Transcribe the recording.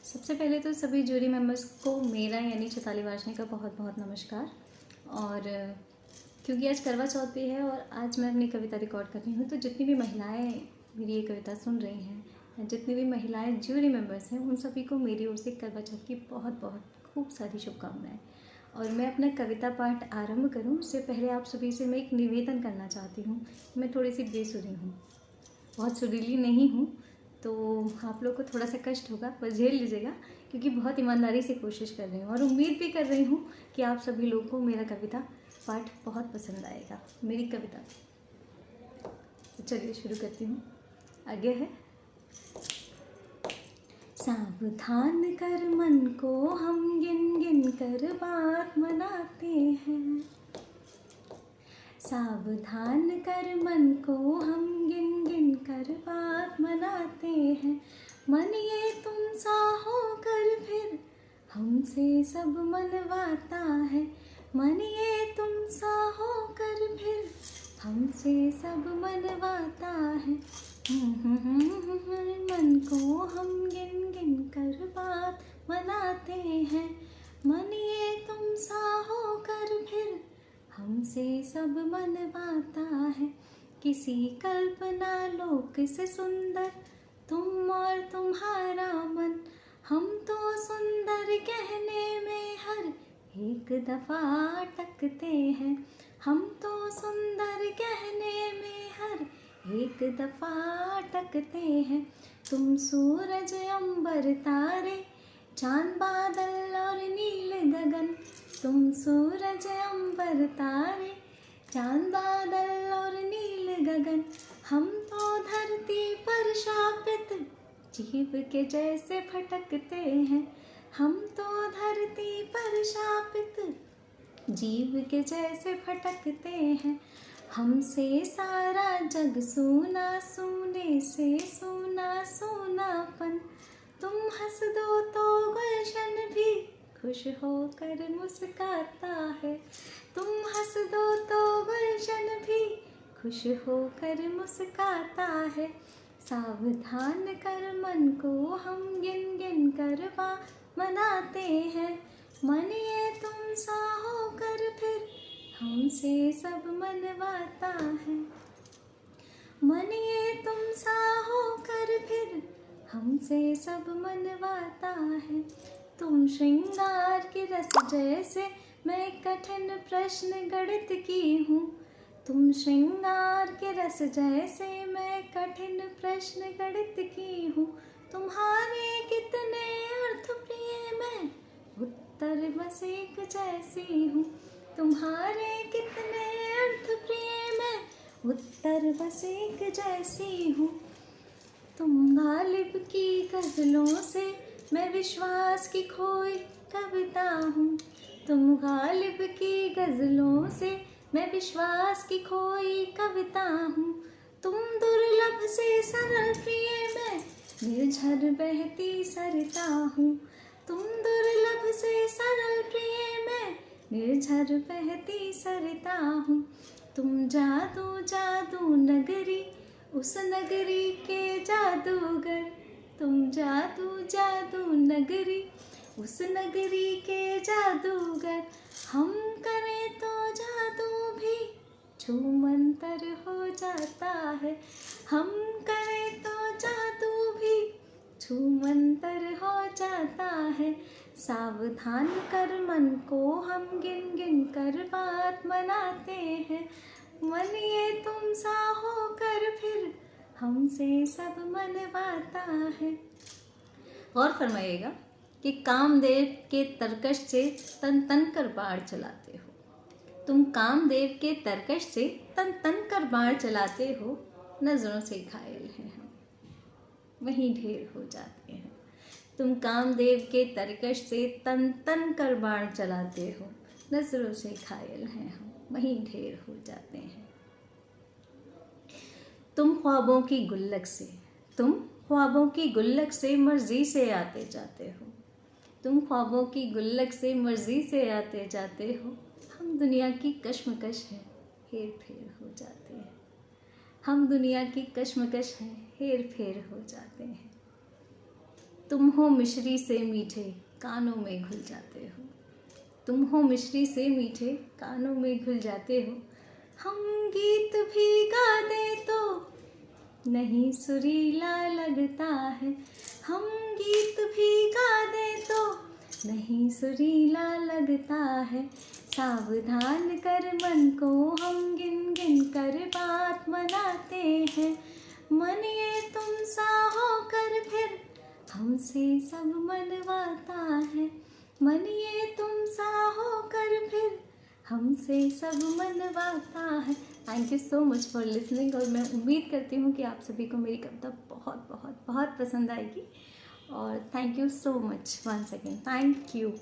सबसे पहले तो सभी जूरी मेंबर्स को मेरा यानी चैताली वार्ष्णेय का बहुत बहुत नमस्कार। और क्योंकि आज करवा चौथ भी है और आज मैं अपनी कविता रिकॉर्ड कर रही हूँ, तो जितनी भी महिलाएं मेरी ये कविता सुन रही हैं या जितनी भी महिलाएं जूरी मेंबर्स हैं, उन सभी को मेरी ओर से करवा चौथ की बहुत बहुत खूब सारी शुभकामनाएं। और मैं अपना कविता पाठ आरंभ करूँ उससे पहले आप सभी से मैं एक निवेदन करना चाहती हूँ। मैं थोड़ी सी बेसुरी हूँ, बहुत सुरीली नहीं हूँ, तो आप लोग को थोड़ा सा कष्ट होगा, पर झेल लीजिएगा, क्योंकि बहुत ईमानदारी से कोशिश कर रही हूँ और उम्मीद भी कर रही हूँ कि आप सभी लोगों को मेरा कविता पाठ बहुत पसंद आएगा, मेरी कविता। तो चलिए शुरू करती हूँ। आगे है। सावधान कर मन को हम गिन गिन कर बात मनाते हैं। सावधान कर मन को हम गिन गिन कर बात मनाते हैं। मन ये तुम सा होकर फिर हमसे सब मनवाता है। मन ये तुम सा होकर फिर हमसे सब मनवाता है। मन को हम गिन गिन कर बात मनाते हैं। मन ये तुम सा होकर फिर हमसे सब मनवाता है। किसी कल्पना लोक से सुंदर तुम और तुम्हारा मन, हम तो सुंदर कहने में हर एक दफा अटकते हैं। हम तो सुंदर कहने में हर एक दफा अटकते हैं। तुम सूरज अंबर तारे चांद बादल और नील गगन, तुम सूरज अंबर तारे चांद बादल और नील गगन, हम तो धरती पर शापित जीव के जैसे भटकते हैं। हम तो धरती पर शापित जीव के जैसे भटकते हैं। हमसे सारा जग सूना, सूने से सूना सूनापन, तुम हंस दो तो गुलशन भी खुश होकर मुस्काता है। तुम हंस दो तो गुलशन भी खुश होकर मुस्काता है। सावधान कर मन को हम गिन गिन कर बात मनाते हैं। मन ये तुम सा होकर फिर हमसे सब मनवाता है। मन ये तुम सा होकर फिर हमसे सब मनवाता है। तुम श्रृंगार के रस जैसे, मैं कठिन प्रश्न गणित की हूँ। तुम श्रृंगार के रस जैसे, मैं कठिन प्रश्न गणित की हूँ। तुम्हारे कितने अर्थ प्रिय, मैं उत्तर बस एक जैसी हूँ। तुम्हारे कितने अर्थ प्रिय, मैं उत्तर बस एक जैसी हूँ। तुम गालिब की गज़लों से, मैं विश्वास की खोई कविता हूँ। तुम गालिब की गज़लों से, मैं विश्वास की खोई कविता हूँ। तुम दुर्लभ से सरल प्रिय, मैं निर्झर बहती सरिता हूँ। तुम दुर्लभ से सरल प्रिय, मैं निर्झर बहती सरिता हूँ। तुम जादू जादू नगरी, उस नगरी के जादूगर, तुम जादू जादू नगरी, उस नगरी के जादूगर, हम करें तो जादू भी छूमंतर हो जाता है। हम करें तो जादू भी छूमंतर हो जाता है। सावधान कर मन को हम गिन गिन कर बात मनाते हैं। मन ये तुम सा होकर फिर हमसे सब मनवाता है। और फरमाइएगा कि कामदेव के तरकश से तन तन कर बाढ़ चलाते हो। तुम कामदेव के तरकश से तन तन कर बाढ़ चलाते हो। नजरों से घायल हैं हम, वहीं ढेर हो जाते हैं। तुम कामदेव के तरकश से तन तन कर बाढ़ चलाते हो। नजरों से घायल हैं हम, वहीं ढेर हो जाते हैं। तुम ख्वाबों की गुल्लक से, तुम ख्वाबों की गुल्लक से मर्जी से आते जाते हो। तुम ख्वाबों की गुल्लक से मर्जी से आते जाते हो। हम दुनिया की कश्मकश है, हेर फेर हो जाते हैं। हम दुनिया की कश्मकश हैं, हेर फेर हो जाते हैं। तुम हो मिश्री से मीठे कानों में घुल जाते हो, तुम हो मिश्री से मीठे कानों में घुल जाते हो। हम गीत भी गा दे तो नहीं सुरीला लगता है, हम गीत भी गा दे तो नहीं सुरीला लगता है। सावधान कर मन को हम गिन गिन कर बात मनाते हैं, मन ये तुम सा होकर फिर हमसे सब मनवाता है, मन ये तुम सा होकर फिर हमसे सब मनवाता है। Thank you so much for listening, और मैं उम्मीद करती हूँ कि आप सभी को मेरी कविता बहुत बहुत बहुत पसंद आएगी। और thank you so much once again, thank you.